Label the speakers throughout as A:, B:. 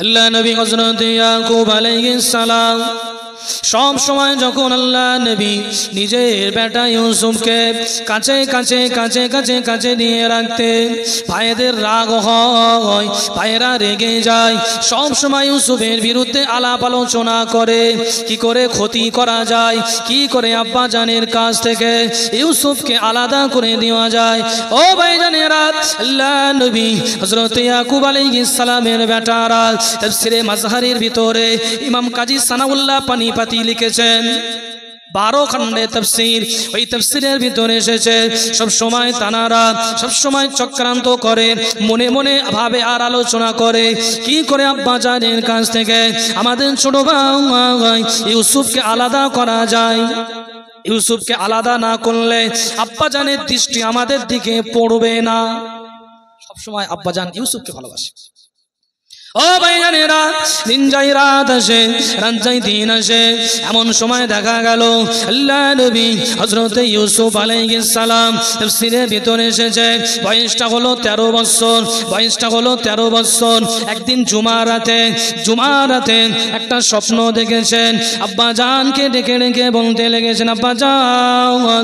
A: আল্লাহ নবী হযরত ইয়াকুব আলাইহিস সালাম সব সময় যখন আল্লাহ নবী নিজের বেটা ইউসুফকে কাছে কাছে কাছে কাছে কাছে নিয়ে রাখতেন, ভাইদের রাগ হয়, ভাইরা রেগে যায়, সব সময় ইউসুফের বিরুদ্ধে আলাপ আলোচনা করে কি করে ক্ষতি করা যায়, কি করে আব্বা জানের কাছ থেকে ইউসুফকে আলাদা করে দেওয়া যায়। ও ভাইজানেরা, আল্লাহ নবী হযরত ইয়াকুব আলাইহিস সালামের বেটারা তাফসীরে মাজহারের ভিতরে ইমাম কাজী সানাউল্লাহ পানিপাতি লিখেছেন 12 খণ্ডে তাফসীর। ওই তাফসীরের ভিতরে এসেছে সব সময় তানারা সব সময় চক্রান্ত করে, মনে মনে ভাবে আর আলোচনা করে কি করে আব্বা জানের কাছ থেকে আমাদের ছোট ভাই ইউসুফকে আলাদা করা যায়। ইউসুফকে আলাদা না করলে আব্বা জানের দৃষ্টি আমাদের দিকে পড়বে না। সব সময় আব্বা জান ইউসুফকে ভালোবাসে। ও ভাইজানেরা, দিন যাই রাত আসে, রাত যাই দিন আসে, এমন সময় দেখা গেল আল্লাহ নবী হযরত ইউসুফ আলাইহিস সালাম তাফসীরের ভিতরে এসেছে বয়সটা হলো 13 বছর, বয়সটা হলো 13 বছর। একদিন জুমার রাতে একটা স্বপ্ন দেখেছেন, আব্বা জানকে ডেকে ডেকে বলতে লেগেছেন, আব্বা জান,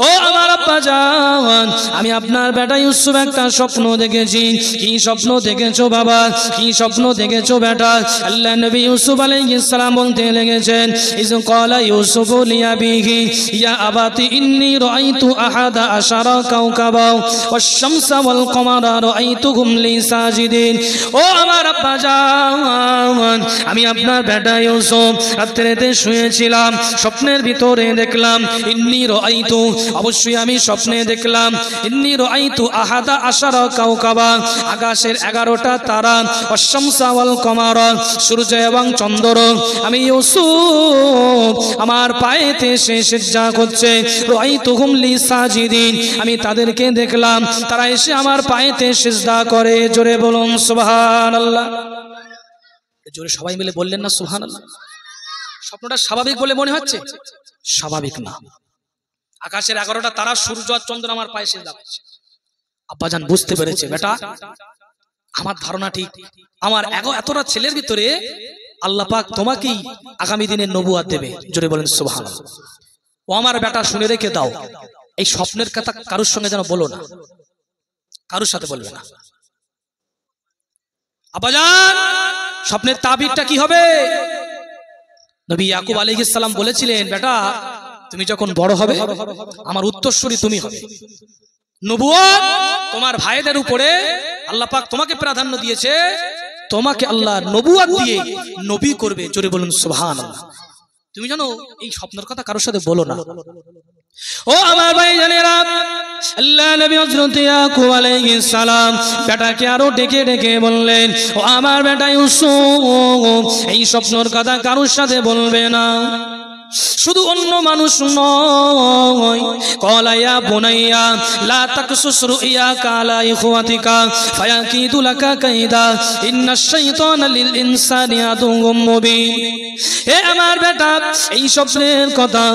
A: ও আমার আব্বা জান, আমি আপনার বেটা ইউসুফ একটা স্বপ্ন দেখেছি। কি স্বপ্ন দেখেছো বাবা, কি স্বপ্ন দেখেছো বেটা? আল্লাহ নবী ইউসুফ আলাইহিস সালাম বলতে লেগেছেন, ইজ ক্বালা ইউসুফ লিআবিহি ইয়া আবাতি ইন্নী রাআইতু আহাদা আশারা কাওকাবা ওয়াশ-শামসা ওয়াল কমারা রাআইতুহুম লি সাজিদিন। ও আমার আব্বা জান, আমি আপনার বেটা ইউসুফ রাত্রিতে শুয়েছিলাম, স্বপ্নের ভিতরে দেখলাম ইন্নী রাআইতু, অবশ্যই আমি স্বপ্নে দেখলাম, ইন্নী রাআইতু আহাদা আশারা কাওকাবা, আকাশের 11টা তারা, ওয়াশ-শামসা ওয়াল কমারা, সূর্য এবং চন্দ্র, আমি ইউসুফ আমার পায়েতে সিজদা করছে, রাআইতুহুম লি সাজিদিন, আমি তাদেরকে দেখলাম তারা এসে আমার পায়েতে সিজদা করে। জোরে বলুন সুবহানাল্লাহ। জোরে সবাই মিলে বললেন না সুবহানাল্লাহ? স্বপ্নটা স্বাভাবিক বলে মনে হচ্ছে? স্বাভাবিক না। আকাশের 11টা তারা, সূর্য আর চন্দ্র আমার পায়ে সিজদা করছে। আব্বাজান বুঝতে পেরেছে, বেটা আমার ধারণা ঠিক, আমার এতটা ছেলের ভিতরে আল্লাহ পাক তোমাকেই আগামী দিনে নবুয়ত দেবে। জোরে বলেন সুবহানাল্লাহ। ও আমার বেটা শুনে রেখে দাও, এই স্বপ্নের কথা কারোর সঙ্গে যেন বলো না, কারোর সাথে বলবে না। আব্বাজান, স্বপ্নের তাবিরটা কি হবে? নবী ইয়াকুব আলাইহিস সালাম বলেছিলেন, বেটা তুমি যখন বড় হবে আমার উত্তরসূরি তুমি হবে। নবুয়ত তোমার ভাইদের উপরে আল্লাহ পাক তোমাকে প্রাধান্য দিয়েছে, তোমাকে আল্লাহ নবুয়ত দিয়ে নবী করবে। জোরে বলুন সুবহানাল্লাহ। তুমি জানো এই স্বপ্নের কথা কারোর সাথে বলো না। ও আমার ভাইজানেরা, আল্লাহ নবী হযরত ইয়াকুব আলাইহিস সালাম বেটাকে আরো ডেকে ডেকে বললেন, ও আমার বেটা ইউসুফ, এই স্বপ্নের কথা কারোর সাথে বলবে না। শুধু অন্য মানুষ নয়, ক্বালা ইয়া বুনাইয়া লা তাকসুস রুইয়াকা আলা ইখওয়াতিকা ফায়াকিদু লাকা কাইদা ইন্নাশ শাইতানা লিল ইনসানি আদুউম মুবিন। হে আমার বেটা, এই স্বপ্নের কথা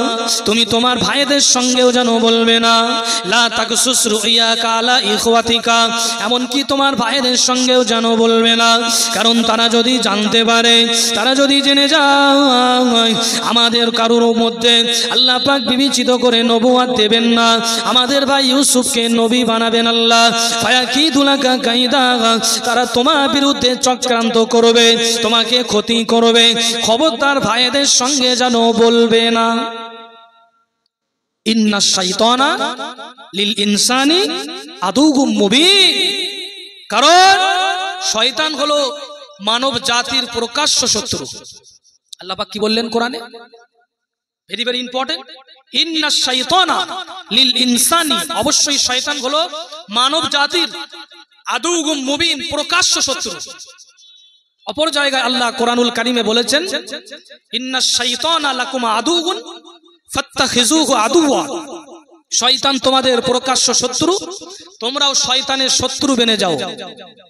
A: তুমি তোমার ভাইদের সঙ্গেও যেন বলবে না। লা তাকসুস রুইয়াকা আলা ইখওয়াতিকা, এমন কি তোমার ভাইদের সঙ্গেও যেন বলবে না, কারণ তারা যদি জানতে পারে, তারা যদি জেনে যায় আমাদের কারোর মধ্যে আল্লাহ পাক বিবেচিত করে নবুয়ত দেবেন না, আমাদের ভাই ইউসুফকে নবী বানাবেন আল্লাহ। ফায়াকিদু লাকা কাইদা, তারা তোমার বিরুদ্ধে চক্রান্ত করবে, তোমাকে ক্ষতি করবে। খবরদার ভাইদের সঙ্গে যেন বলবে না। ইন্নাশ শাইতানা লিল ইনসানি আদুউম মুবিন, কারণ শয়তান হলো মানব জাতির প্রকাশ্য শত্রু। আল্লাহ পাক কি বললেন কোরআনে? Very very important. ইন্নাশ শাইতানা লিল ইনসানি, অবশ্যই শয়তান হলো মানব জাতির আদুউম মুবিন, প্রকাশ্য শত্রু। অপর জায়গায় আল্লাহ কোরআনুল কারীমে বলেছেন, ইন্নাশ শাইতানা লাকুম আদুউন ফাত্তাখিযুহু আদুওয়া, শয়তান তোমাদের প্রকাশ্য শত্রু, তোমরাও শয়তানের শত্রু বেনে যাও।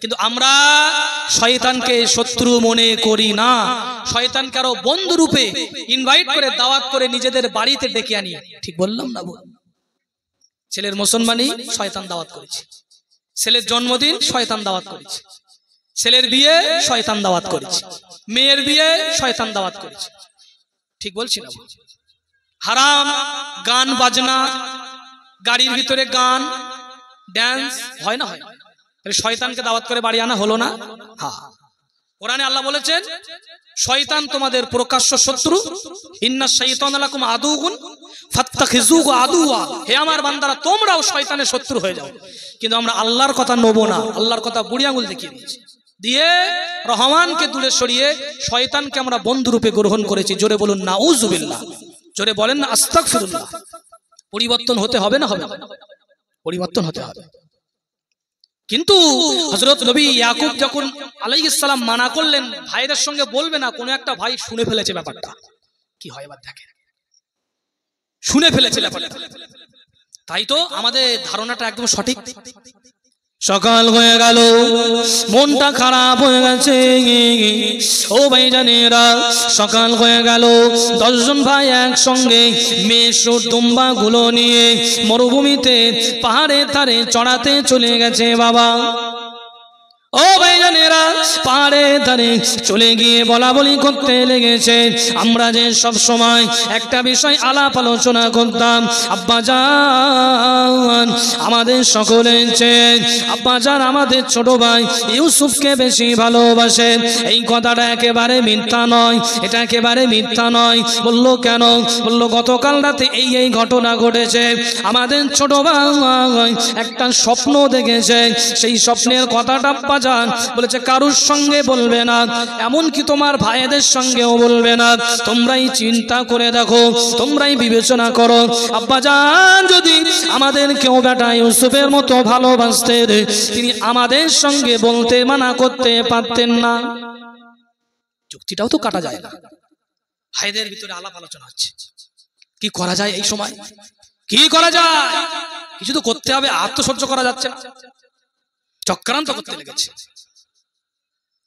A: কিন্তু আমরা শয়তানকে শত্রু মনে করি না, শয়তানকে আরো বন্ধু রূপে ইনভাইট করে, দাওয়াত করে নিজেদের বাড়িতে ডেকে আনি। ঠিক বললাম না? ছেলের মুসলমানি শয়তান দাওয়াত করেছে, ছেলের জন্মদিন শয়তান দাওয়াত করেছে, ছেলের বিয়ে শয়তান দাওয়াত করেছে, মেয়ের বিয়ে শয়তান দাওয়াত করেছে। ঠিক বলছি না? হারাম গান বাজনা, গাড়ির ভিতরে গান ড্যান্স হয় না? হয়। শয়তানকে দাওয়াত করে বাড়ি আনা হলো না? হ্যাঁ। কোরআনে আল্লাহ বলেছেন শয়তান তোমাদের প্রকাশ্য শত্রু, ইন্নাশ শাইতানা লাকুম আদুউন ফাত্তাখিযুহু আদুওয়া। হে আমার বান্দারা, তোমরাও শয়তানের শত্রু হয়ে যাও। কিন্তু আমরা আল্লাহর কথা নেব না, আল্লাহর কথা বুড়ি আঙুল দেখিয়ে দিয়েছি, দিয়ে রহমানকে দূরে সরিয়ে শয়তানকে আমরা বন্ধুরূপে গ্রহণ করেছি। জোরে বলুন নাউযুবিল্লাহ, জোরে বলেন না আস্তাগফিরুল্লাহ। পরিবর্তন হতে হবে না? হবে, পরিবর্তন হতে হবে। কিন্তু হযরত নবী ইয়াকুব যখন আলাইহিস সালাম মানা করলেন ভাইদের সঙ্গে বলবে না, কোন একটা ভাই শুনে ফেলেছে ব্যাপারটা, কি হয় এবার দেখেন, শুনে ফেলেছে ব্যাপারটা। তাই তো আমাদের ধারণাটা একদম সঠিক। সকাল হয়ে গেল, মনটা খারাপ হয়ে গেছে। ও ভাইজানেরা, সকাল হয়ে গেল, 10 জন ভাই একসঙ্গে মেষ দুম্বা গুলো নিয়ে মরুভূমিতে পাহাড়ে তারে চড়াতে চলে গেছে বাবা। ও ভাইজানেরা, পাহাড়ে ধারে চলে গিয়ে বলা বলি করতে লেগেছে। আমরা যে সব সময় একটা বিষয় আলাপ আলোচনা করতাম, আব্বাজান আমাদের সকলের চেয়ে আব্বাজান আমাদের ছোট ভাই ইউসুফকে বেশি ভালোবাসে। এই কথাটা একেবারে মিথ্যা নয়, এটা একেবারে মিথ্যা নয়। বললো কেন? বললো গতকাল রাতে এই ঘটনা ঘটেছে। আমাদের ছোট ভাই একটা স্বপ্ন দেখেছে, সেই স্বপ্নের কথাটা বলেছে কারুর সঙ্গে বলবে না, এমনকি তোমার ভাইদের সঙ্গেও বলবে না। তোমরাই চিন্তা করে দেখো, তোমরাই বিবেচনা করো, আব্বাজান যদি আমাদের কেউ বেটা ইউসুফের মতো ভালোবাসতেন, তিনি আমাদের সঙ্গে বলতে মানা করতে পারতেন না। যুক্তিটাও তো কাটা যায় না। ভাইদের ভিতরে আলাপ আলোচনা হচ্ছে, কি করা যায় এই সময়, কি করা যায়? কিছু তো করতে হবে, আত্মসহ্য করা যাচ্ছে না। চক্রান্ত করতে লেগেছে,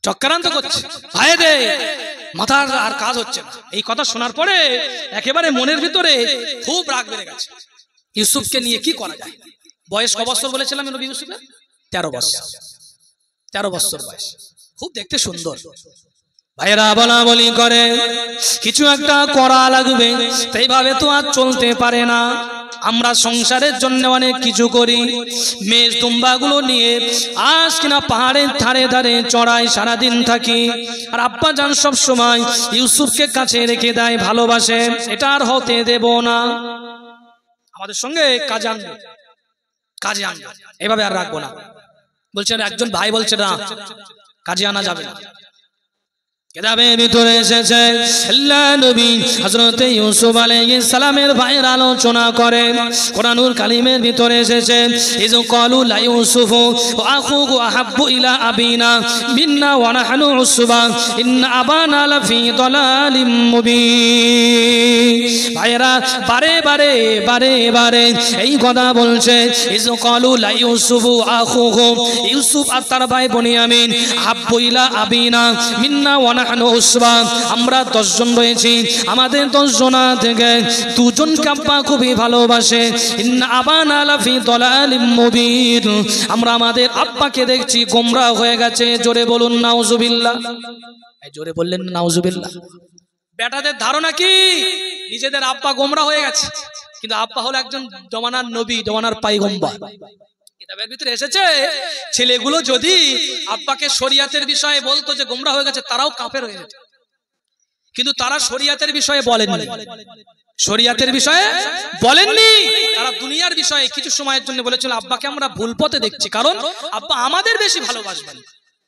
A: চক্রান্ত করছে ভাইদের মাথার আর কাজ হচ্ছে না। এই কথা শোনার পরে একেবারে মনের ভিতরে খুব রাগ বেড়ে গেছে। ইউসুফকে নিয়ে কি করা যায়? বয়স ক বছর বলেছিলাম নবী ইউসুফের? 13 বছর, 13 বছর বয়স। খুব দেখতে সুন্দর। ভাইরা বলা বলি করে কিছু একটা করা লাগবে, এইভাবে তো আর চলতে পারে না। আমরা সংসারের জন্য অনেক কিছু করি, মেষ দুম্বাগুলো নিয়ে আজ কিনা পাহাড়ের ধারে ধারে চড়াই সারাদিন থাকি, আর আব্বা জান সব সময় ইউসুফকে কাছে রেখে দেয়, ভালোবাসে। এটা আর হতে দেব না। আমাদের সঙ্গে কাজে আনবে, কাজে আনবে, এভাবে আর রাখবো না। বলছেন একজন ভাই বলছে না, কাজে আনা যাবে না। কিতাবের ভিতরে এসেছে আল্লাহ নবী হযরত ইউসুফ আলাইহিস সালামের ভাইয়ের আলোচনা করেন। কোরআনুল কারীমের ভিতরে এসেছে ইযু ক্বালু লা ইউসুফু ওয়া আখুহু আহাব্বু ইলা আবিনা মিন্না ওয়া নাহনু উসবা ইন্না আবানা লাফি দালালিম মুবিন। ভাইয়েরা বারে বারে বারে বারে এই কথা বলছে, ইযু ক্বালু লা ইউসুফু আখুহু, ইউসুফ আর তার ভাই বনিয়ামিন, আহাব্বু ইলা আবিনা মিন্না ওয়া আমরা 10 জন রয়েছি, আমাদের 10 জনা থেকে 2 জনকে আব্বা খুবই ভালোবাসে। ইন্না আবানা লাফি দালালিম মুবিন, আমরা আমাদের আব্বাকে দেখছি গোমরা হয়ে গেছে। জোরে বলুন নাউজুবিল্লাহ। জোরে বললেন নাউজুবিল্লাহ। বেটাদের ধারণা কি নিজেদের আব্বা গোমরা হয়ে গেছে, কিন্তু আব্বা হলো একজন জমানার নবী, জমানার পয়গম্বর। কিতাবের ভিতরে এসেছে ছেলেগুলো যদি আব্বাকে শরিয়াতের বিষয়ে বলতো যে গোমরা হয়ে গেছে, তারাও কাফের হয়ে যেত। কিন্তু তারা শরিয়াতের বিষয়ে বলেননি, শরিয়াতের বিষয়ে বলেননি। তারা দুনিয়ার বিষয়ে কিছু সময়ের জন্য বলেছিল আব্বাকে আমরা ভুল পথে দেখছি, কারণ আব্বা আমাদের বেশি ভালোবাসবেন,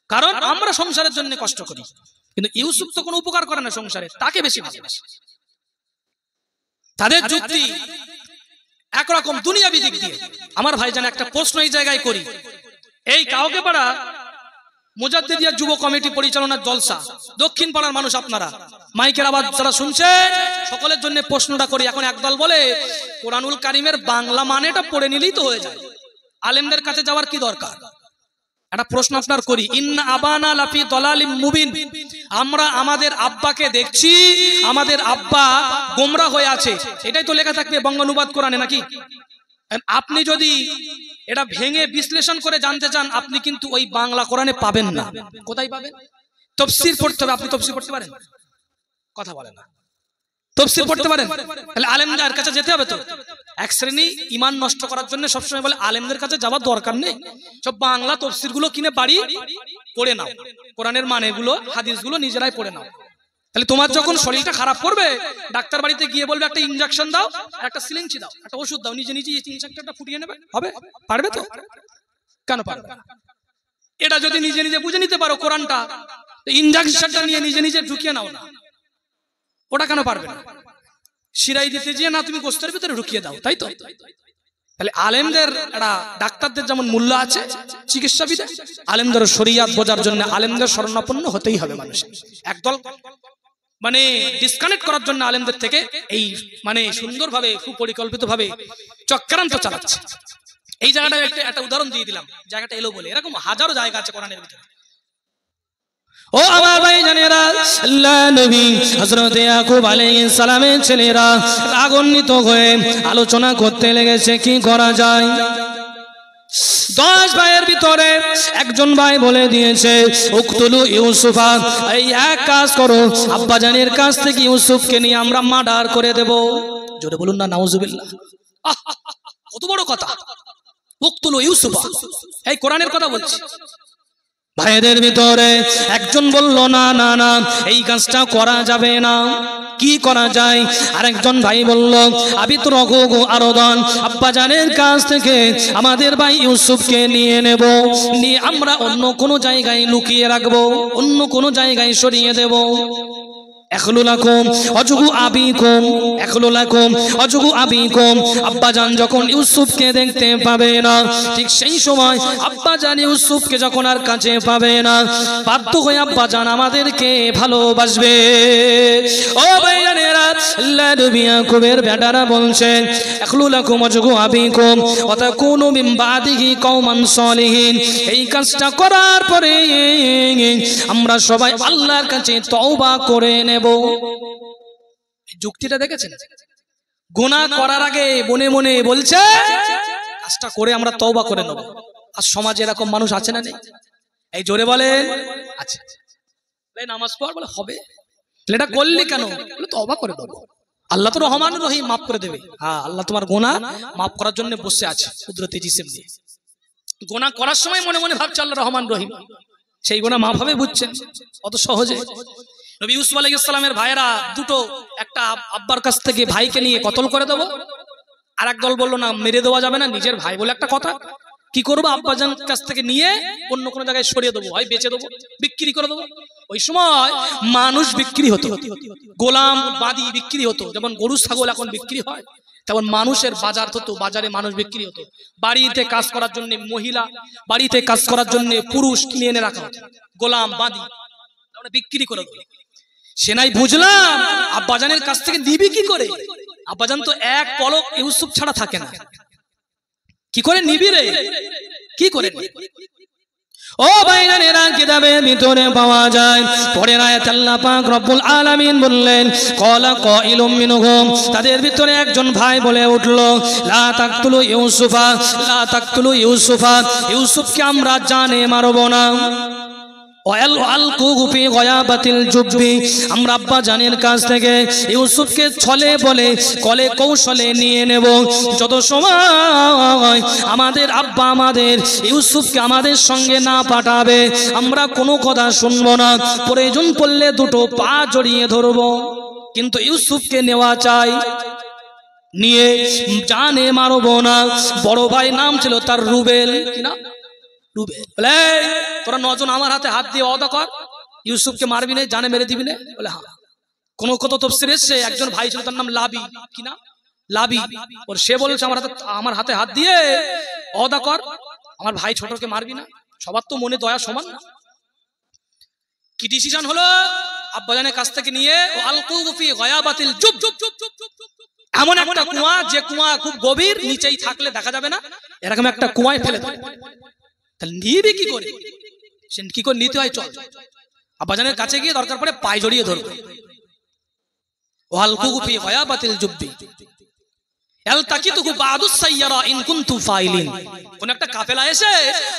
A: কারণ আমরা সংসারের জন্য কষ্ট করি। কিন্তু ইউসুফ তো কোনো উপকার করে না সংসারে, তাকে বেশি ভালোবাসে। তাদের যুক্তি একরকম দুনিয়াবি দিক দিয়ে। আমার ভাইজান একটা প্রশ্ন এই জায়গায় করি, এই কাউকে পাড়া মুজাদ্দিদিয়া যুব কমিটি পরিচালনার জলসা, দক্ষিণ পাড়ার মানুষ আপনারা মাইকের আওয়াজ যারা শুনছেন সকলের জন্য প্রশ্নটা করি। এখন একদল বলে কোরআনুল কারীমের বাংলা মানেটা পড়ে নিলেই তো হয়ে যায়, আলেমদের কাছে যাওয়ার কি দরকার? একটা প্রশ্ন আপনার করি, ইন্না আবানা লাফি দালালিম মুবিন, আমরা আমাদের আব্বাকে দেখছি, আমাদের আব্বা গোমরা হয়ে আছে, এটাই তো লেখা থাকবে বঙ্গানুবাদ কোরআনে নাকি? আপনি যদি এটা ভেঙে বিশ্লেষণ করে জানতে চান, আপনি কিন্তু ওই বাংলা কোরআনে পাবেন না। কোথায় পাবেন? তাফসীর পড়তে হবে। আপনি তাফসীর পড়তে পারেন? কথা বলেন না। তাফসীর পড়তে পারেন? তাহলে আলেমদের কাছে যেতে হবে তো। এক শ্রেণী ঈমান নষ্ট করার জন্য সবসময় বলে আলেমদের কাছে যাওয়ার দরকার নেই, সব বাংলা তাফসীর গুলো কিনে বাড়ি পড়ে নাও, কোরআনের মানেগুলো হাদিসগুলো নিজেরাই পড়ে নাও। তাহলে তোমার যখন শরীরটা খারাপ করবে, ডাক্তার বাড়িতে গিয়ে বলবে একটা ইনজেকশন দাও, একটা সিরিঞ্জ দাও, একটা ওষুধ দাও, নিজে নিজে এই ইনজেকশনটা ফুটিয়ে নেবে, হবে? পারবে তো? কেন পারবে? এটা যদি নিজে নিজে বুঝে নিতে পারো কোরআনটা, ইনজেকশনটা নিয়ে নিজে নিজে ঢুকিয়ে নাও না, ওটা কেন পারবে না? শিরাই দিতে গিয়ে না তুমি গোস্তের ভিতরে ঢুকিয়ে দাও, তাই তো? তাহলে আলেমদের একটা ডাক্তারদের যেমন মূল্য আছে চিকিৎসাবিদে, আলেমদের শরিয়াত বোঝার জন্য আলেমদের শরণাপন্ন হতেই হবে মানুষ। একদল মানে ডিসকানেক্ট করার জন্য আলেমদের থেকে এই মানে সুন্দরভাবে সুপরিকল্পিতভাবে চক্রান্ত চালাচ্ছে। এই জায়গাটা একটা উদাহরণ দিয়ে দিলাম, জায়গাটা এলো বলে। এরকম হাজারো জায়গা আছে কোরআনের ভিতরে। ও আমার ভাই জানেরা, আল্লাহ নবী হযরত ইয়াকুব আলাইহিস সালামের ছেলেরা রাগান্বিত হয়ে আলোচনা করতে লেগেছে কি করা যায়। 10 ভাইয়ের ভিতরে একজন ভাই বলে দিয়েছে উকতুলু ইউসুফা, এই এক কাজ করো, আব্বাজানের কাছ থেকে ইউসুফকে নিয়ে আমরা মার্ডার করে দেব। জোরে বলুন না নাউজুবিল্লাহ। কত বড় কথা, উকতুলু ইউসুফা, এই কোরআনের কথা বলছি। ভাইদের ভিতরে একজন বলল না না না, এই কাজটা করা যাবে না, কি করা যায়? আরেকজন ভাই বলল আবিতরগু আরদান, আব্বাজানের কাছ থেকে আমাদের ভাই ইউসুফকে নিয়ে নেব, নিয়ে আমরা অন্য কোনো জায়গায় লুকিয়ে রাখবো, অন্য কোনো জায়গায় সরিয়ে দেব। আব্বাজান যখন ইউসুফকে দেখতে পাবে না, ঠিক সেই সময় আব্বাজান ইউসুফকে যখন আর কাছে পাবে না, বাধ্য হয়ে আব্বাজান আমাদেরকে ভালোবাসবে। ও ভাইয়ানেরা, আল্লাহ নবী ইয়াকুবের বেটারা বলছেন ইখলুলাকুম ওয়াজহু আবিকুম ওয়া তাকুনু মিন বাদিহি কওমান সালিহিন, এই কাজটা করার পরে আমরা সবাই আল্লাহর কাছে তওবা করে নেব। যুক্তিটা দেখেছেন? গুনাহ করার আগে মনে মনে বলছে কাজটা করে আমরা তওবা করে নেব। আর সমাজে এরকম মানুষ আছে না নেই? এই জোরে বলেন আছে। নামাজ পড় বলে হবে, এটা করলি কেন? বলে তওবা করে দেব, আল্লাহ তো রহমান রহিম, মাফ করে দেবে। হ্যাঁ, আল্লাহ তোমার গুনাহ মাফ করার জন্য বসে আছে কুদরতি জিসিম দিয়ে। গুনাহ করার সময় মনে মনে ভাবছে আল্লাহ রহমান রহিম, সেই গুনাহ মাফ হবে বুঝছেন? অত সহজে নবী ইউসুফ আলাইহিস সালামের ভাইয়েরা দুটো, একটা আব্বার কাছ থেকে ভাইকে নিয়ে কতল করে দেবো, আর এক দল বললো না মেরে দেওয়া যাবে না, নিজের ভাই বলে একটা কথা, কি করবো? আব্বাজান কাছ থেকে নিয়ে অন্য কোনো জায়গায় সরিয়ে দেবো, হয় বেচে দেবো, বিক্রি করে দেবো। ওই সময় মানুষ বিক্রি হতো, গোলাম বাদী বিক্রি হতো, যেমন গরু ছাগল এখন বিক্রি হয়, তেমন মানুষের বাজার হতো, বাজারে মানুষ বিক্রি হতো। বাড়িতে কাজ করার জন্য মহিলা, বাড়িতে কাজ করার জন্য পুরুষ কিনে এনে রাখা হতো, গোলাম বাদী বিক্রি করে দেবো। সে নাই বুঝলাম আব্বাজানের কাছ থেকে নিবি কি করে? আব্বাজান তো এক পলক ইউসুফ ছাড়া থাকে না, কি করে নিবি রে? কি করে? ও ভাইজানেরা, কিতাবের ভিতরে পাওয়া যায়, পরের আয়াতে আল্লাহ পাক রব্বুল আলামিন বললেন ক্বালা কাইলুম মিনহুম, তাদের ভিতরে একজন ভাই বলে উঠলো লা তাকতুলু ইউসুফা, লা তাকতুলু ইউসুফা, ইউসুফকে আমরা জানে মারব না। আমরা আব্বাজানের কাছ থেকে ইউসুফকে ছলে বলে কলে কৌশলে নিয়ে নেব। যত সময় আমাদের আব্বা আমাদের ইউসুফকে আমাদের সঙ্গে না পাঠাবে, আমরা কোনো কথা শুনবো না, প্রয়োজন পড়লে দুটো পা জড়িয়ে ধরবো, কিন্তু ইউসুফকে নেওয়া চাই, নিয়ে জানে মারবো না। বড় ভাই নাম ছিল তার রুবেল, কি না? বলে তোরা 9 জন আমার হাতে হাত দিয়ে ওয়াদা কর, ইউসুফকে মারবি না, জানে মেরে দিবি না। বলে হ্যাঁ। কোন কত তাফসীরে এসেছে একজন ভাই ছিল তার নাম লাবি, কি না? লাবি। ওর সে বলেছে আমার হাতে হাত দিয়ে ওয়াদা কর, আমার ভাই ছোটকে মারবি না। সবার তো মনে দয়া সমান না। কি ডিসিশন হলো? আব্বাজানের কাছ থেকে নিয়ে আলকু ফি গায়াবাতিল জুব, এমন একটা কুয়া, যে কুয়া খুব গভীর, নিচেই থাকলে দেখা যাবে না, এরকম একটা কুয়ায় ফেলে দেবে। তাহলে নিবি কি করে? সে কি করে নিতে হয়? চল আব্বাজানের কাছে গিয়ে দরকার পড়ে পায়ে জড়িয়ে ধরবে। আলতাকিতুহু বাদুস সাইয়ারা ইন কুনতুম ফাইলিন। কোন একটা কাফেলা এসে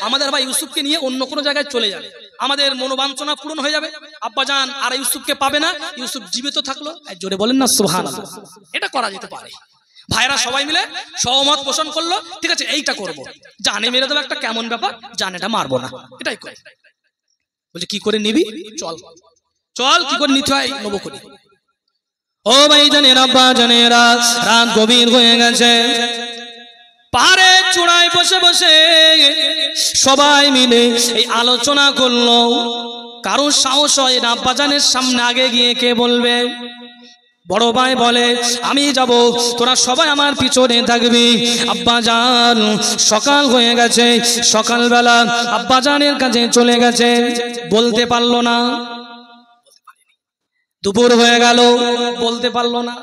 A: আমাদের ভাই ইউসুফকে নিয়ে অন্য কোন জায়গায় চলে যাবে, আমাদের মনোবাঞ্ছনা পূরণ হয়ে যাবে, আব্বাজান আর ইউসুফকে পাবে না, ইউসুফ জীবিত থাকলো। জোরে বলেন না সুবহানাল্লাহ। এটা করা যেতে পারে। ভাইরা সবাই মিলে সহমত পোষণ করলো, ঠিক আছে এইটা করব, জানে মেরে দেবো একটা কেমন ব্যাপার, জান এটা মারবো না, এটাই করে। বলছে কি করে নিবি, চল চল কি করে নিতে হয় নেবো করি। ও ভাই জানেরা, আব্বা জানেরা, রাত গভীর হয়ে গেছে। পাহাড়ের চূড়ায় বসে বসে সবাই মিলে এই আলোচনা করলো। কারোর সাহস হয় না আব্বাজানের সামনে আগে গিয়ে কে বলবে। বড় ভাই বলে আমি যাব, তোরা সবাই আমার পিছনে থাকবি। আব্বাজান সকাল হয়ে গেছে, সকালবেলা আব্বাজানের কাছে চলে গেছে, বলতে পারলো না। দুপুর হয়ে গেল, বলতে পারলো না।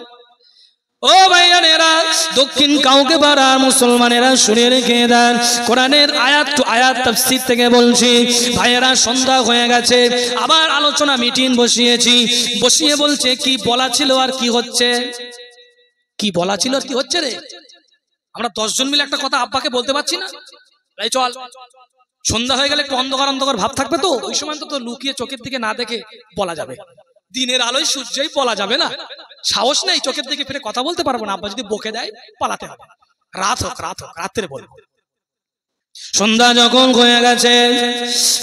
A: ও ভাইয়ানেরা, দক্ষিণ কাউকে পাড়া মুসলমানেরা শুনে রেখে দেন, কোরআনের আয়াত টু আয়াত তাফসীর থেকে বলছি। ভাইয়েরা সন্ধ্যা হয়ে গেছে, আবার আলোচনা মিটিং বসিয়েছি, বসিয়ে বলছে কি বলা ছিল আর কি হচ্ছে, কি বলা ছিল আর কি হচ্ছে রে। আমরা 10 জন মিলে একটা কথা আব্বাকে বলতে পারছি না। তাই চল, সন্ধ্যা হয়ে গেলে একটু অন্ধকার অন্ধকার ভাব থাকবে, তো ওই সময় তো লুকিয়ে চোখের দিকে না দেখে বলা যাবে, দিনের আলোয় সূর্যই বলা যাবে না। সাহস নেই, চোখের দিকে ফিরে কথা বলতে পারবো না, আব্বা যদি বকে দেয় পালাতে হবে। রাত হোক রাত্রে বলবো। সন্ধ্যা যখন হয়ে গেছে,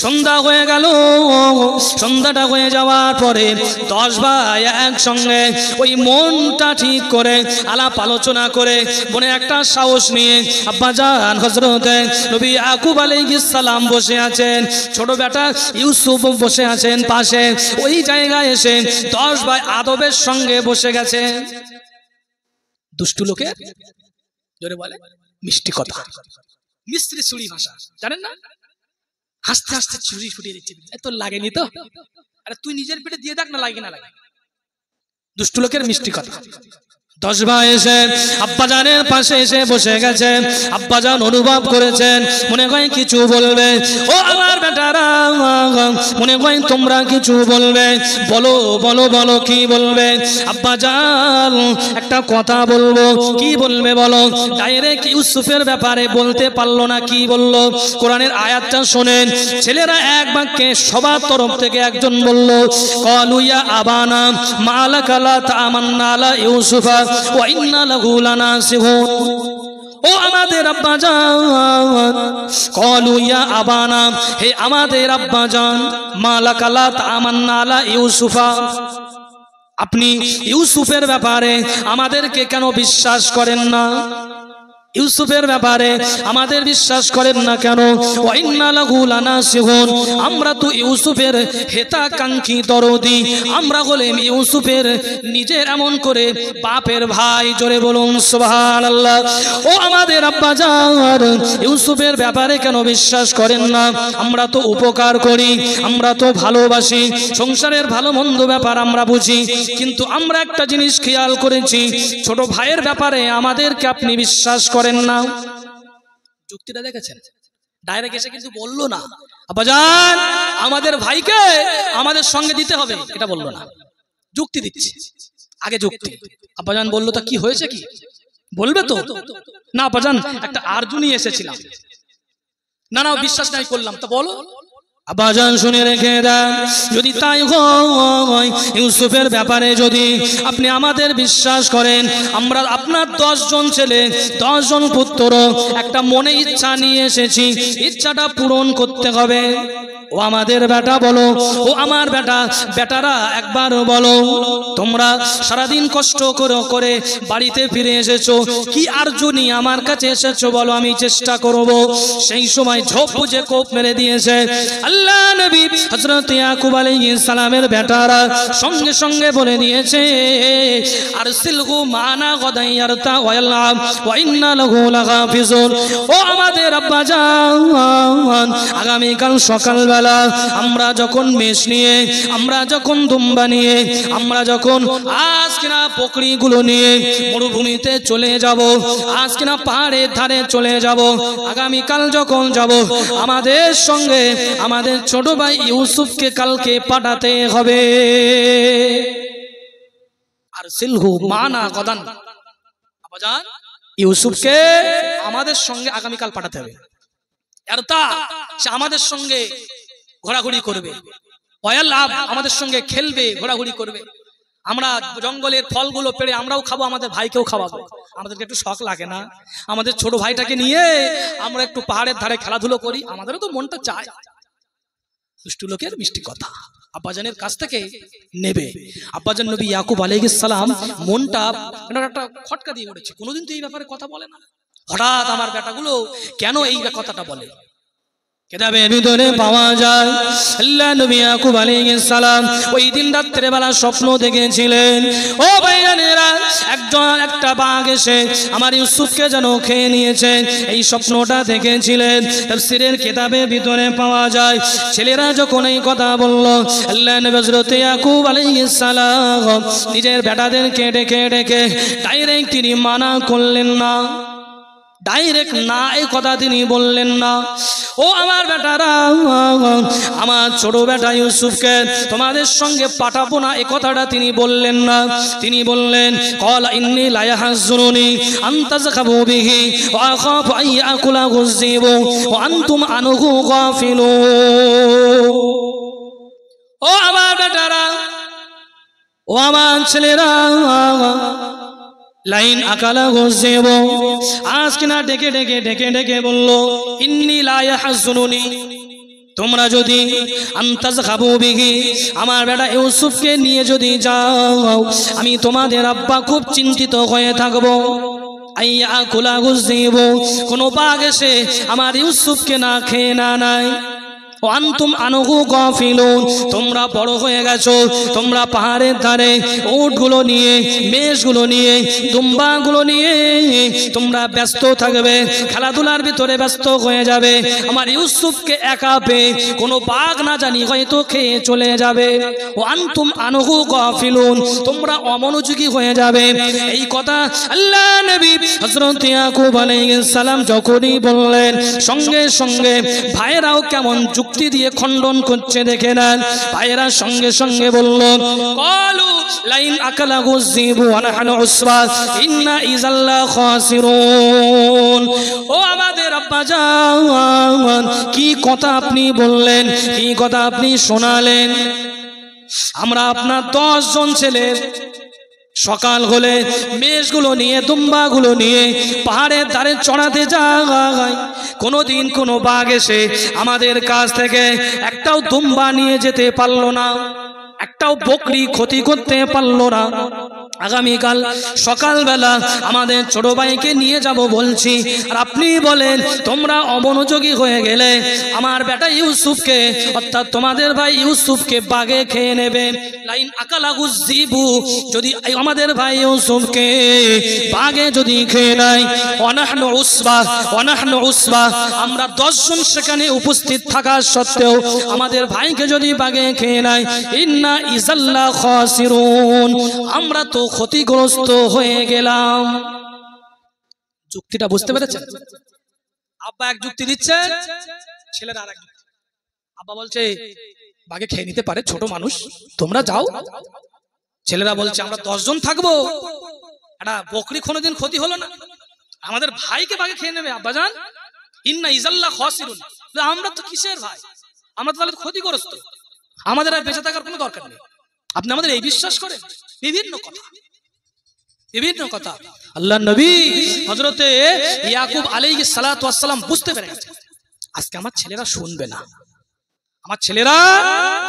A: সন্ধ্যা হয়ে গেল, সন্ধ্যাটা হয়ে যাওয়ার পরে 10 ভাই একসঙ্গে ওই মনটা ঠিক করে আলাপ আলোচনা করে মনে একটা সাহস নিয়ে আব্বাজান হযরত নবী ইয়াকুব আলাইহিস সালাম বসে আছেন, ছোট বেটা ইউসুফ বসে আছেন পাশে, ওই জায়গায় এসে 10 ভাই আদবের সঙ্গে বসে গেছে। দুষ্টু লোকে জোরে বলে মিষ্টি কথা, মিস্ত্রি ছুরি ভাষা জানেন না, হাসতে হাসতে ছুরি ফুটিয়ে দিচ্ছে, এত লাগেনি তো, আরে তুই নিজের পেটে দিয়ে দেখ না লাগে না লাগে। দুষ্টু লোকের মিষ্টি কথা। 10 ভাই এসে আব্বাজানের পাশে এসে বসে গেছে। আব্বাজান অনুভব করেছেন মনে হয় কিছু বলবে। ও আমার বেটারা, মনে হয় তোমরা কিছু বলবে, বলো বলো বলো কি বলবে। আব্বাজান একটা কথা বলবো, কি বলবে বলো। ডাইরেক্ট ইউসুফের ব্যাপারে বলতে পারলো না, কি বললো কোরআনের আয়াতটা শোনেন। ছেলেরা এক বাক্যে সবার তরফ থেকে একজন বলল, ক্বালু ইয়া আবানা মালাকা লা তা'মান্না আলা ইউসুফা ওয়া ইন্না লাহু লানাসিহুন। ও আমাদের আব্বাজান, ক্বালু ইয়া আবানা, হে আমাদের আব্বাজান, মালাকা লা তা'মান্না আলা ইউসুফা, আপনি ইউসুফের ব্যাপারে আমাদেরকে কেন বিশ্বাস করেন না, ইউসুফের ব্যাপারে আমাদের বিশ্বাস করেন না কেন। ওয়া ইন্না লাহু লানাসিহুন, আমরা তো ইউসুফের হিতাকাঙ্ক্ষী দরদি, আমরা হলেন ইউসুফের নিজের এমন করে বাপের ভাই। জোরে বলুন সুবহানাল্লাহ। ও আমাদের আব্বাজান, ইউসুফের ব্যাপারে কেন বিশ্বাস করেন না, আমরা তো উপকার করি, আমরা তো ভালোবাসি, সংসারের ভালো মন্দ ব্যাপার আমরা বুঝি, কিন্তু আমরা একটা জিনিস খেয়াল করেছি, ছোট ভাইয়ের ব্যাপারে আমাদেরকে আপনি বিশ্বাস করেন না। যুক্তিটা দেখেছেন, ডাইরেক্ট এসে কিন্তু বললো না আব্বাজান আমাদের ভাইকে আমাদের সঙ্গে দিতে হবে, এটা বললো না, যুক্তি দিচ্ছে আগে যুক্তি। আব্বাজান বললো তা কি হয়েছে, কি বলবে তো না। আব্বাজান একটা আরজুনি এসেছিলাম, না না বিশ্বাস নাই করলাম, তা বলো। আব্বাজান শুনে রেখে দেন, যদি তাই হয় ইউসুফের ব্যাপারে যদি আপনি আমাদের বিশ্বাস করেন, আমরা আপনার 10 জন ছেলে 10 জন পুত্র একটা মনে ইচ্ছা নিয়ে এসেছি, ইচ্ছাটা পূরণ করতে হবে। ও আমাদের বেটা বলো, ও আমার বেটা, বেটারা একবার বলো, তোমরা সারাদিন কষ্ট করে বাড়িতে ফিরে এসেছো, কি আরজুনি আমার কাছে এসেছো বলো, আমি চেষ্টা করব। সেই সময় ঝোপ বুঝে কোপ মেরে দিয়েছে আল্লাহ নবী হযরত ইয়াকুব আলাইহিস সালামের বেটারা সঙ্গে সঙ্গে বলে দিয়েছে, আরসিলহু মানা গাদান ইয়ারতা ওয়া ইয়ালআব ওয়া ইন্না লাহু লাগাফিজুন। ও আমাদের আব্বাজান, আগামী কাল সকালবেলা আমরা যখন মেষ নিয়ে, আমরা যখন দুম্বা নিয়ে, আমরা যখন আজ কিনা বকরিগুলো নিয়ে মরুভূমিতে চলে যাব, আজ কিনা পাহাড়ের ধারে চলে যাব, আগামী কাল যখন যাব আমাদের সঙ্গে আমাদের ছোট ভাই ইউসুফকে কালকে পাঠাতে হবে। আর সিলহু মানা গদান। আব্বাজান ইউসুফকে আমাদের সঙ্গে আগামীকাল পাঠাতে হবে, আর তা সে আমাদের সঙ্গে ঘোরাঘুরি করবে, আমাদের সঙ্গে খেলবে, ঘোরাঘুরি করবে। আমরা জঙ্গলের ফলগুলো পেড়ে আমরাও খাবো, আমাদের ভাইকেও খাওয়াবো। আমাদেরকে একটু শখ লাগে না? আমাদের ছোট ভাইটাকে নিয়ে আমরা একটু পাহাড়ের ধারে খেলাধুলো করি, আমাদেরও তো মনটা চায়। দুষ্টু লোকের মিষ্টি কথা আব্বাজানের কাছ থেকে নেবে। আব্বাজান নবী ইয়াকুব আলাইহিস সালাম মনটা একটা খটকা দিয়ে উঠেছে, কোনোদিন তো এই ব্যাপারে কথা বলে না। হঠাৎ আমার বেটাগুলো কেন এই কথাটা বলে? কিতাবের ভিতরে পাওয়া যায় আল্লাহ নবী ইয়াকুব আলাইহিস সালাম ওই দিন রাত্রে বেলা স্বপ্ন দেখেছিলেন। ও ভাইজানেরা, একটা বাঘ এসে আমার ইউসুফকে যেন খেয়ে নিয়েছে, এই স্বপ্নটা দেখেছিলেন। তাফসীরের কিতাবের ভিতরে পাওয়া যায় ছেলেরা যখন এই কথা বলল, আল্লাহ নবী হযরত ইয়াকুব আলাইহিস সালাম নিজের বেটাদেরকে ডেকে ডেকে ডাইরেক্ট তিনি মানা করলেন না, ডাইরেক্ট না এই কথা তিনি বললেন না। ও আমার বেটারা, আমার ছোট বেটা ইউসুফকে তোমাদের সঙ্গে পাঠাবো না এই কথাটা তিনি বললেন না। তিনি বললেন ক্বালা ইন্নী লা ইয়াহজুরুনি আন তাযহাবু বিহি ওয়া আখাফু আন ইয়াকুলাহু যিবু ওয়া আনতুম আনহু গাফিলুন। ও আমার বেটারা, ও আমার ছেলেরা, লাইন আকালা গজেব আজ কিনা ডেকে ডেকে ডেকে ডেকে বলল ইন্নী লা ইয়াহজুনুনি, তোমরা যদি আনতাযহাবু বিহি আমার বেটা ইউসুফকে নিয়ে যদি যাও, আমি তোমাদের আব্বা খুব চিন্তিত হয়ে থাকবো। আইয়া কুলা গুজিব, কোন বাঘ এসে আমার ইউসুফকে না খেয়ে না নাই। আনতুম আনহু গাফিলুন, তোমরা বড় হয়ে গেছো, তোমরা পাহাড়ের ধারে উটগুলো নিয়ে, মেষগুলো নিয়ে, দুম্বাগুলো নিয়ে তোমরা ব্যস্ত থাকবে, খেলাধুলার ভিতরে ব্যস্ত হয়ে যাবে। আমার ইউসুফকে একা পেয়ে কোনো বাঘ না জানি হয়তো খেয়ে চলে যাবে। ও আনতুম আনহু গাফিলুন, তোমরা অমনোযোগী হয়ে যাবে। এই কথা আল্লাহ নবী হযরত ইয়াকুব আলাইহিস সালাম যখনই বললেন, সঙ্গে সঙ্গে ভাইরাও কেমন যুক্তি দিয়ে খণ্ডন করছে দেখে নেন। ভাইরা সঙ্গে সঙ্গে বলল ক্বালু লাইন আকালাহু যিবু ওয়া নাহনু উসবা ইন্না ইযাল্লা খাসিরুন। ও আমাদের আব্বাজান, কি কথা আপনি বললেন, কি কথা আপনি শোনালেন? আমরা আপনার 10 জন ছেলে সকাল হলে মেষগুলো নিয়ে, দুম্বাগুলো নিয়ে পাহাড়ের ধারে চড়াতে যাই, কোনোদিন কোনো বাঘ এসে আমাদের কাছ থেকে একটাও দুম্বা নিয়ে যেতে পারলো না, একটাও বকরি ক্ষতি করতে পারলো না। আগামীকাল সকালবেলা আমাদের ছোট ভাইকে নিয়ে যাব বলছি, আর আপনি বলেন তোমরা অমনোযোগী হয়ে গেলে আমার বেটা ইউসুফকে, অর্থাৎ তোমাদের ভাই ইউসুফকে বাঘে খেয়ে নেবে। লাইন আকালাহু যিবু, যদি আমাদের ভাই ইউসুফকে বাঘে যদি খেয়ে নেয়, ওয়ানাহনু উসবা, ওয়ানাহনু উসবা, আমরা 10 জন সেখানে উপস্থিত থাকা সত্ত্বেও আমাদের ভাইকে যদি বাঘে খেয়ে নেয়, ইন্না ইযাল্লা খাসিরুন, আমরা তো ক্ষতিগ্রস্ত হয়ে গেলাম। যুক্তিটা বুঝতে পেরেছেন? আব্বা এক যুক্তি দিচ্ছে, ছেলেরা আরেক যুক্তি। আব্বা বলছে বাঘে খেয়ে নিতে পারে, ছোট মানুষ, তোমরা যাও। ছেলেরা বলছে আমরা 10 জন থাকবো, একটা বকরি কোনোদিন ক্ষতি হলো না, আমাদের ভাইকে বাঘে খেয়ে নেবে। আব্বাজান ইন্না ইযাল্লা খাসিরুন, আমরা তো কিসের ভাই, আমরা তো তাহলে ক্ষতিগ্রস্ত, আমাদের আর বেঁচে থাকার কোনো দরকার নেই। আপনি আমাদের এই বিশ্বাস করেন? বিভিন্ন কথা, বিভিন্ন কথা। আল্লাহ নবী হযরতে ইয়াকুব আলাইহিস সালাতু ওয়াস সালাম বুঝতে পেরে গেছেন আজকে আমার ছেলেরা শুনবে না, আমার ছেলেরা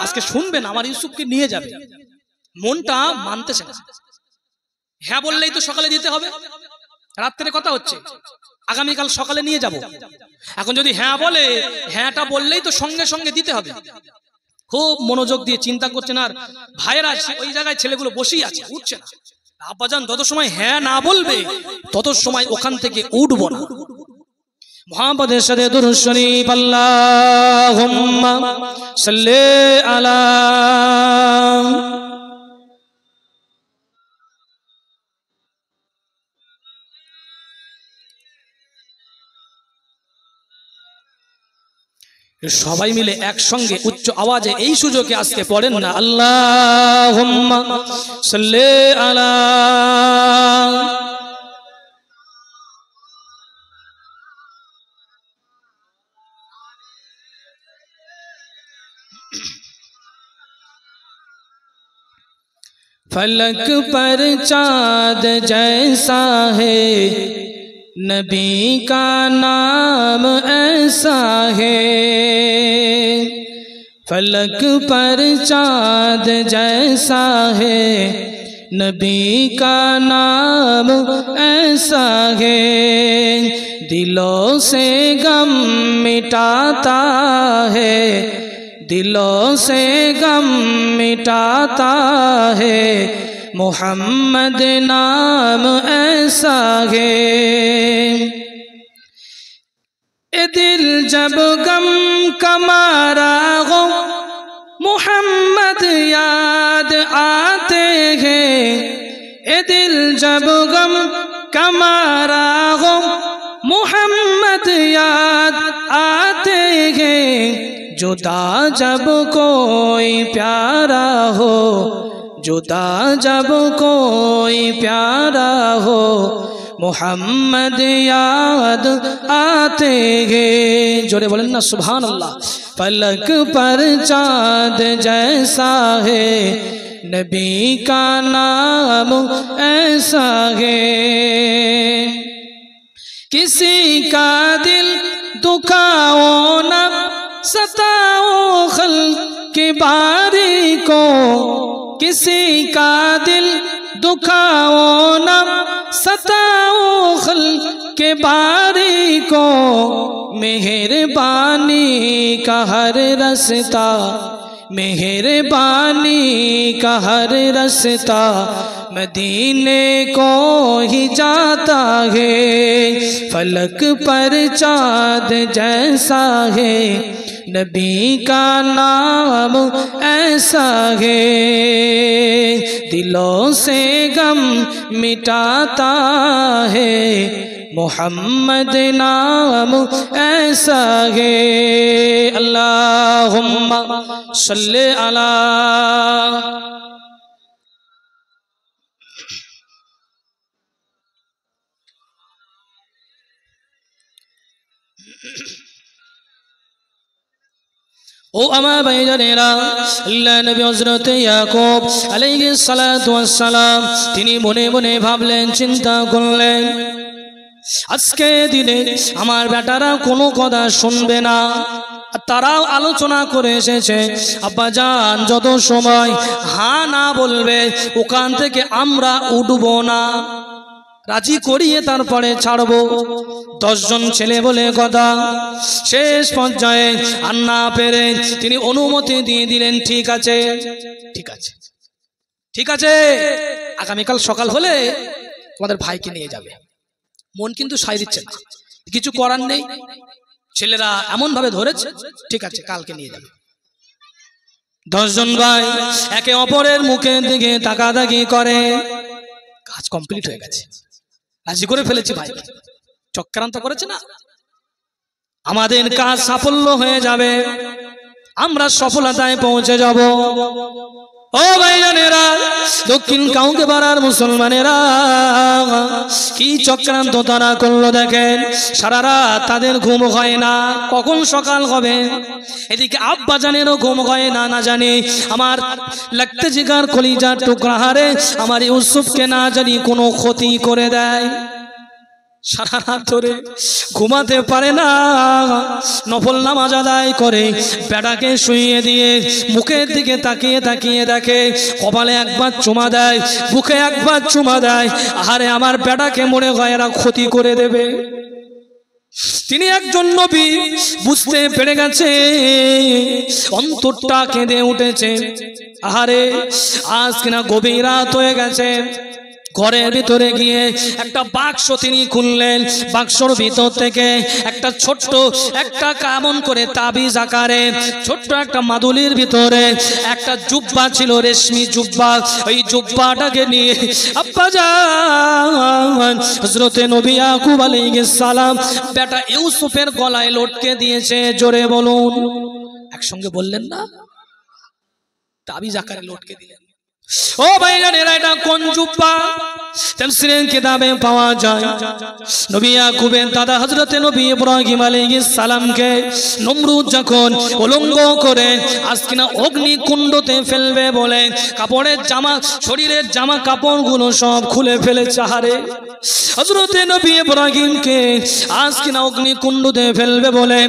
A: আজকে শুনবে না, আমার ইউসুফকে নিয়ে যাবে। মনটা মানতেছে না। হ্যাঁ বললেই তো সকালে দিতে হবে, রাত্রে কথা হচ্ছে আগামীকাল সকালে নিয়ে যাব। এখন যদি হ্যাঁ বলে, হ্যাঁটা বললেই তো সঙ্গে সঙ্গে দিতে হবে। খুব মনোযোগ দিয়ে চিন্তা করছেন, আর ভাইয়েরা ওই জায়গায় ছেলেগুলো বসেই আছে, উঠছে না। আব্বাজান যত সময় হ্যাঁ না বলবে তত সময় ওখান থেকে উঠব না। মুহাম্মদের সাথে দুরূদ শরীফ আল্লাহুম্মা সাল্লি আলা। সবাই মিলে একসঙ্গে উচ্চ আওয়াজে এই সুযোগে আজকে পড়েন না, আল্লাহুম্মা সাল্লি আলা। फलक पर चाँद जैसा है, नबी का नाम ऐसा है। फलक पर चाँद जैसा है, नबी का नाम ऐसा है। दिलों से गम मिटाता है, दिलों से गम मिटाता है। मोहम्मद नाम ऐसा है। ए दिल जब गम का मारा हो, मोहम्मद याद आते हैं। ए दिल जब गम का मारा हो, मोहम्मद याद आते हैं। जुदा जब कोई प्यारा हो, जुदा जब कोई प्यारा हो, मोहम्मद याद आते हैं। जोरे बोलें ना सुभान अल्लाह। फलक पर चाँद जैसा है, नबी का नाम ऐसा है। किसी का दिल दुखाओ न सताओ खल्क़ के बारी को, किसी का दिल दुखाओ न सताओ खल्क़ के बारी को। मेहरबानी का हर रास्ता, मेहरबानी का हर रास्ता मदीने को ही जाता है। फलक पर चाँद जैसा है, नबी का नाम ऐसा है। दिलों से गम मिटाता है, मोहम्मद नाम ऐसा है। अल्लाहुम्मा सल्ले अला। ओ अमा भाईजानेरा, अल्लाह नबी हज़रत याकूब अलैहिस्सलातु वस्सलाम तिनी मने मने भाबलेन, चिंता करलेन, আজকে দিনে আমার বেটারা কোনো কথা শুনবে না। তারাও আলোচনা করে এসেছে, আব্বা জান যত সময় হা না বলবে ওখান থেকে আমরা উঠবো না, রাজি করিয়ে তারপরে ছাড়বো। 10 জন ছেলে বলে কথা। শেষ পর্যায়ে আর না পেরে তিনি অনুমতি দিয়ে দিলেন, ঠিক আছে ঠিক আছে ঠিক আছে, আগামীকাল সকাল হলে তোমাদের ভাইকে নিয়ে যাবে। মন কিন্তু সায় দিচ্ছে না, কিছু করার নেই, ছেলেরা এমন ভাবে ধরেছে, ঠিক আছে কালকে নিয়ে যাবে। 10 জন ভাই একে অপরের মুখের দিকে তাকাতাকি করে। কাজ কমপ্লিট হয়ে গেছে, রাজি করে ফেলেছি ভাই, চক্রান্ত করেছে না, আমাদের কাজ সাফল্য হয়ে যাবে, আমরা সফলতায় পৌঁছে যাব। ও ভাইজানেরা, দক্ষিণ কাউকে পাড়ার মুসলমানেরা কি চক্রান্ত তারা করলো দেখেন। সারা রাত তাদের ঘুম হয় না, কখন সকাল হবে। এদিকে আব্বা জানেরও ঘুম হয় না, না জানি আমার লাগতে জিগার কলিজার টুকরা হারে আমার ইউসুফকে না জানি কোনো ক্ষতি করে দেয়। সারা রাত ধরে ঘুমাতে পারে না, নফল নামাজ আদায় করে বেটাকে শুইয়ে দিয়ে মুখের দিকে তাকিয়ে তাকিয়ে দেখে, কপালে একবার চুমা দেয়, বুকে একবার চুমা দেয়। আরে আমার বেটাকে মনে হয় এরা ক্ষতি করে দেবে। তিনি একজন নবী, বুঝতে পেরে গেছে, অন্তরটা কেঁদে উঠেছে। আরে আজ কিনা গভীর রাত হয়ে গেছে। ঘরের ভিতরে গিয়ে একটা বাক্স তিনি খুললেন, বাক্সর ভিতর থেকে একটা ছোট্ট একটা কেমন করে তাবিজ আকারে ছোট্ট একটা মাদুলির ভিতরে একটা জুব্বা ছিল, রেশমি জুব্বা। ওই জুব্বাটাকে নিয়ে আব্বা জান হযরত নবী ইয়াকুব আলাইহিস সালাম বেটা ইউসুফের গলায় লটকে দিয়েছে। জোরে বলুন, একসঙ্গে বললেন না, তাবিজ আকারে লটকে দিলেন। ও ভাইজানেরা, এটা কোন জুব্বা? তাফসীরের কিতাবে পাওয়া যায় নবী ইয়াকুবের দাদা হযরত নবী ইব্রাহিম আলাইহিস সালামকে নমরুদ যখন উলঙ্গ করে আজকিনা অগ্নিকুণ্ডতে ফেলবে বলে কাপড়ের জামা, শরীরের জামা কাপড়গুলো সব খুলে ফেলেছে। হারে হযরত নবী ইব্রাহিমকে আজকিনা অগ্নিকুণ্ডতে ফেলবে বলে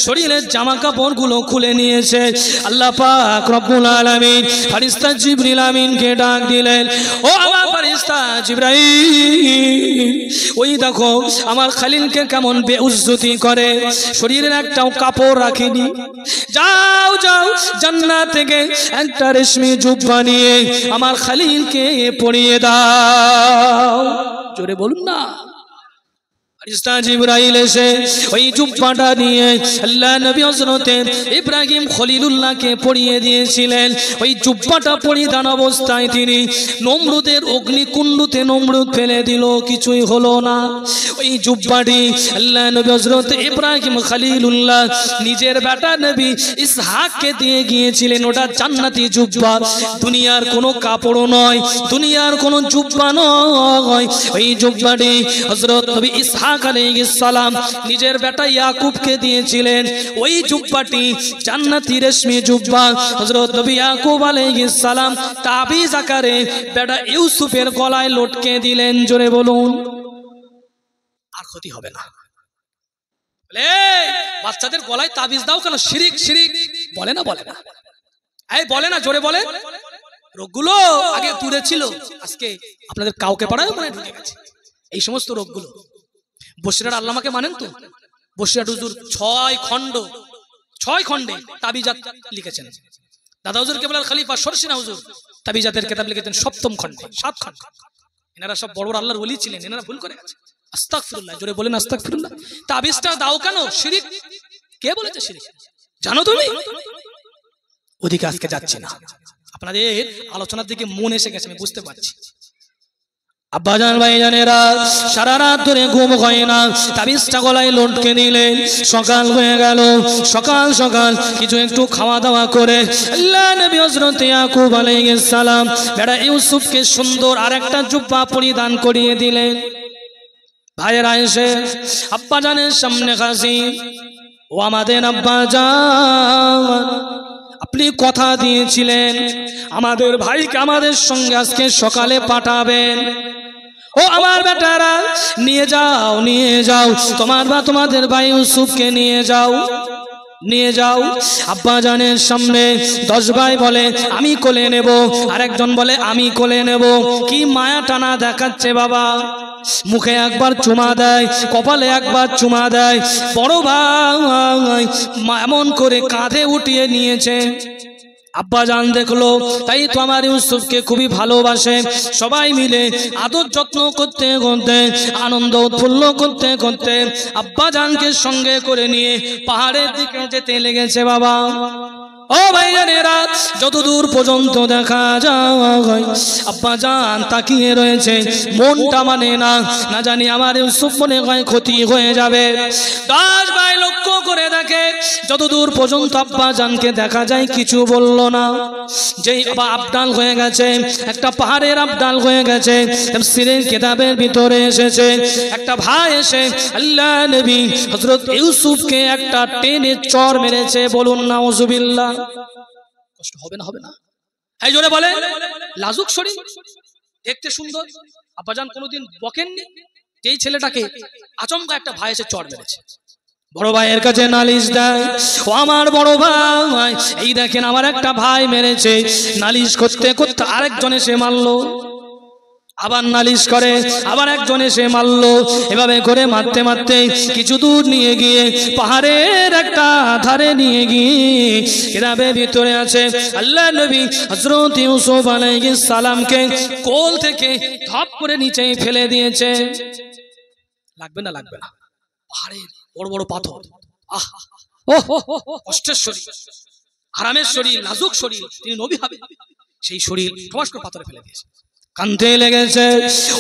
A: শরীরের জামা কাপড়গুলো খুলে নিয়েছে। আল্লাহ পাক রব্বুল আলামিন ফেরেশতা জিবরিল আমিনকে ডাক দিলেন, ও আমার ফেরেশতা জিবরাইল, ওই দেখো আমার খলিলকে কেমন বেউজ্জতি করে, শরীরের একটাও কাপড় রাখেনি। যাও যাও জান্নাত থেকে একটা রেশমি জুব্বা নিয়ে আমার খলিলকে পরিয়ে দাও। জোরে বলুন না। ফেরেশতা জিবরাইল এসে ওই জুব্বাটা নিয়ে আল্লাহ নবী হযরত ইব্রাহিম খলিলুল্লাহকে পরিয়ে দিয়েছিলেন। ওই জুব্বাটা পরিধান অবস্থায় তিনি নমরুদের অগ্নিকুণ্ডতে নমরুদ ফেলে দিল, কিছুই হলো না। ওই জুব্বাটি আল্লাহ নবী হযরত ইব্রাহিম খলিলুল্লাহ নিজের বেটা নবী ইসহাককে দিয়ে গিয়েছিলেন। ওটা জান্নাতি জুব্বা, দুনিয়ার কোনো কাপড় নয়, দুনিয়ার কোনো জুব্বা নয়। ওই জুব্বাটি হযরত নবী ইসহাক আলাইহিস সালাম নিজের বেটা ইয়াকুবকে দিয়েছিলেন। ওই জুব্বাটি জান্নাতি রেশমি জুব্বা হযরত নবী ইয়াকুব আলাইহিস সালাম তাবিজ আকারে বেটা ইউসুফের গলায় লটকে দিলেন। জোরে বলুন, আর ক্ষতি হবে না। বলে বাচ্চাদের গলায় তাবিজ দাও কেন? শিরিক শিরিক বলে না, বলে না, এই বলে না, জোরে বলে। রোগগুলো আগে দূরে ছিল, আজকে আপনাদের কাউকে পাড়ায় মনে ঢুকে গেছে এই সমস্ত রোগগুলো। বসিরার আল্লামাকে মানেন তো? বসিরাট হুজুর 6 খণ্ডে তাবিজাত লিখেছেন। দাদা হুজুর কেবলার খলিফা শরসিনা হুজুর তাবিজাতের কিতাব লিখেছেন 7ম খণ্ডে, 7 খণ্ড। এনারা সব বড় বড় আল্লাহর ওলি ছিলেন, এনারা ভুল করে গেছে। আস্তাগফিরুল্লাহ, জোরে বলেন আস্তাগফিরুল্লাহ। তাবিজটা দাও কেন? শিরিক। কে বলেছে শিরিক? জানো তুমি? ওদিকে আজকে যাচ্ছি না, আপনাদের আলোচনার দিকে মন এসে গেছে, আমি বুঝতে পারছি। আব্বাজান ভাইজানেরা, সারা রাত ধরে ঘুম হয় না, তাবিজটা গলায় লটকে দিলেন। সকাল হয়ে গেল, সকাল সকাল কিছু একটু খাওয়া দাওয়া করে আল্লাহ নবী হযরত ইয়াকুব আলাইহিস সালাম বেটা ইউসুফকে সুন্দর আরেকটা জুব্বা পরিধান করিয়ে দিলেন। ভাইয়েরা এসে আব্বাজানের সামনে হাজির। ও আমাদের আব্বাজান, আপনি কথা দিয়েছিলেন আমাদের ভাইকে আমাদের সঙ্গে আজকে সকালে পাঠাবেন। ও আমার বেটারা, নিয়ে যাও, নিয়ে যাও, তোমার বা তোমাদের ভাই ইউসুফকে নিয়ে যাও, নিয়ে যাও। আব্বাজানের সামনে 10 ভাই বলে আমি কোলে নেব, আরেকজন বলে আমি কোলে নেব। কি মায়া টানা দেখাচ্ছে বাবা। মুখে একবার চুমা দেয়, কপালে একবার চুমা দেয়। বড় ভাই এমন করে কাঁধে উঠিয়ে নিয়েছে। আব্বাজান দেখলো, তাই তো আমার ইউসুফকে খুবই ভালোবাসে। সবাই মিলে আদর যত্ন করতে করতে, আনন্দ উৎফুল্ল করতে করতে আব্বাজানকে সঙ্গে করে নিয়ে পাহাড়ের দিকে যেতে লেগেছে বাবা। ও ভাইজানেরা, যতদূর পর্যন্ত দেখা যায় আব্বাজান তাকিয়ে রয়েছে, মনটা মানে না, না জানি আমার ইউসুফ মনে হয় ক্ষতি হয়ে যাবে। 10 ভাই লক্ষ্য করে দেখে যতদূর পর্যন্ত আব্বাজানকে দেখা যায় কিছু বলল না। যেই আবদাল হয়ে গেছে, একটা পাহাড়ের আবদাল হয়ে গেছে। তাফসীরের কিতাবের ভিতরে এসেছে একটা ভাই এসে আল্লাহ নবী হযরত ইউসুফকে একটা টেনে চড় মেরেছে। বলুন নাউজুবিল্লাহ। কষ্ট হবে না? হবে না? এই জোরে বলে। লাজুক শরীর, দেখতে সুন্দর, আব্বাজান কোনোদিন বকেননি। যেই ছেলেটাকে আচমকা একটা ভাই এসে চড় মেরেছে, বড় ভাইয়ের কাছে নালিশ দেয়, ও আমার বড় ভাই, এই দেখেন আমার একটা ভাই মেরেছে। নালিশ করতে করতে আরেকজন এসে মারলো, আবার নালিশ করে, আবার একজন এসে মারলো। এভাবে করে মারতে মারতে কিছু দূর নিয়ে গিয়ে পাহাড়ের একটা ধারে নিয়ে গিয়ে কিতাবের ভিতরে আছে আল্লাহ নবী হযরত ইউসুফ আলাইহিস সালামকে কোল থেকে ধপ করে নিচে ফেলে দিয়েছে। লাগবে না? লাগবে না? পাহাড়ের বড় বড় পাথর, আহ ও কষ্টের শরীর, আরামের শরীর, লাজুক শরীর, তিনি নবী হবে, সেই শরীর ঠোস করে পাথরে ফেলে দিয়েছে। কাঁদতে লেগেছে,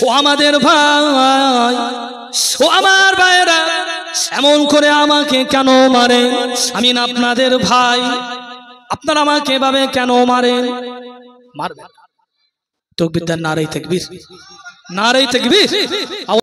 A: ও আমাদের ভাই, ও আমার ভাইরা, এমন করে আমাকে কেন মারে? আমি না আপনাদের ভাই, আপনারা আমাকে এভাবে কেন মারেন? মারবেন, তাকবীর দেন, নারে তাকবীর, নারে তাকবীর।